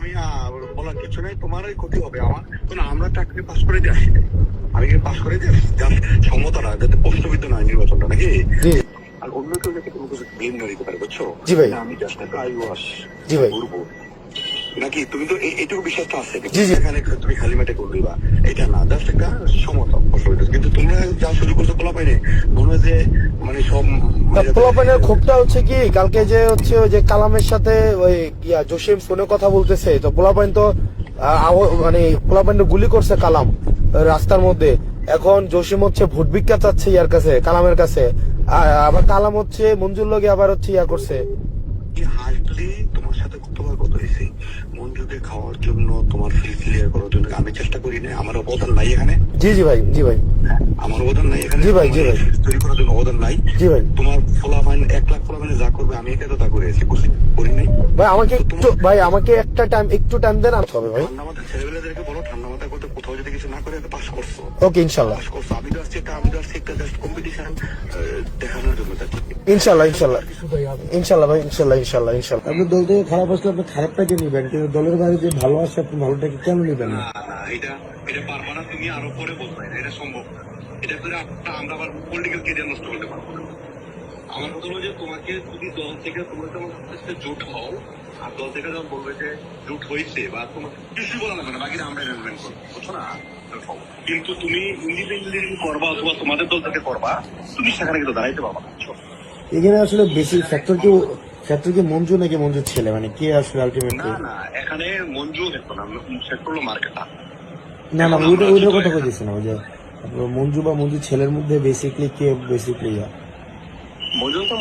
আমি বলার কিছু নাই, তোমারই ক্ষতি হবে আমার। আমরা চাকরি পাস করে দিয়ে আসি, আমি পাস করে দিয়ে আসি, সমতাটা যাতে প্রশ্নবিদ্ধ নয় নির্বাচনটা, নাকি? আর অন্য কেউ যাতে কোনো কিছু ব্লেম না দিতে পারে, বুঝছো? জি ভাই, আমি জাস্ট একটা আইওয়াস জি ভাই, করবো নাকি? তুমি তো এইটুকু বিশ্বাসটা আছে জি জি। এখানে তুমি খালি মাঠে করবি বা এটা না, জাস্ট একটা সমতা প্রশ্নবিদ্ধ। কিন্তু তোমরা যা শুরু করছো পোলা পাইনি, মনে হয় যে মানে সব পোলাপানের ক্ষোভটা হচ্ছে কি, কালকে যে হচ্ছে ওই যে কালামের সাথে ওই জসিম ফোনে কথা বলতেছে, তো পোলাপাইন তো মানে পোলাপাইন গুলি করছে কালাম রাস্তার মধ্যে। এখন জসিম হচ্ছে ভোট ভিক্ষা চাচ্ছে ইয়ার কাছে, কালামের কাছে। আবার কালাম হচ্ছে মঞ্জুর লগে আবার হচ্ছে ইয়া করছে। হার্ডলি তোমার সাথে কতবার কথা হয়েছে মঞ্জুকে খাওয়ার জন্য, তোমার ফিল ক্লিয়ার করার জন্য আমি চেষ্টা করি না? আমার অবদান নাই এখানে? জি জি ভাই, জি ভাই, আমার অবদান নাই এখানে? জি ভাই, জি ভাই, তৈরি করার জন্য অবদান নাই? জি ভাই। তোমার ফলাফাইন 1 লাখ ফলাফাইনে যা করবে আমি এটা তো তা করে আছি, করি নাই? ভাই আমাকে একটু, ভাই আমাকে একটা টাইম, একটু টাইম দেন, আমি হবে ভাই। ঠান্ডা মাথায় ছেলেবেলাদেরকে বলো, ঠান্ডা মাথায় করতে, কোথাও যদি কিছু না করে পাস করছো, ওকে ইনশাল্লাহ, পাস করছো। আমি তো আসছি একটা জাস্ট কম্পিটিশন দেখানোর জন্য। ইনশাল্লাহ, ইনশাল্লাহ, ইনশাল্লাহ ভাই, ইনশাল্লাহ, ইনশাল্লাহ, ইনশাল্লাহ। আপনি দল থেকে খারাপ আসলে আপনি খারাপটাকে নিবেন, কিন্তু দলের বাইরে যে ভালো আসে আপনি ভালোটাকে কেন নিবেন না? না, এটা এটা পারবা না, তুমি আরো পরে বলবে না, এটা সম্ভব না। এটা করে আমরা আবার পলিটিক্যাল কেরিয়ার নষ্ট করতে পারবো না। আমার কথা হলো যে তোমাকে যদি দল থেকে তোমরা তোমার সাথে জোট হও, আর দল থেকে যখন বলবে যে জোট হয়েছে বা তোমার কিছু বলা লাগবে না, বাকিটা আমরা অ্যারেঞ্জমেন্ট করবো, বুঝছো না? কিন্তু তুমি ইন্ডিপেন্ডেন্টলি করবা অথবা তোমাদের দল থেকে করবা, তুমি সেখানে কিন্তু দাঁড়াইতে পারবা না, বুঝছো? এখানে আসলে বেশি ফ্যাক্টর কি মঞ্জু নাকি মঞ্জুর ছেলে, মানে কে আসলে আলটিমেটলি? না, এখানে মঞ্জু দেখো না, সেট করলো মার্কেটা। না ওইটার কথা বলতেছি না, ওই যে মঞ্জু বা মঞ্জুর ছেলের মধ্যে বেসিকলি কে বেসিকলি মঞ্জু তো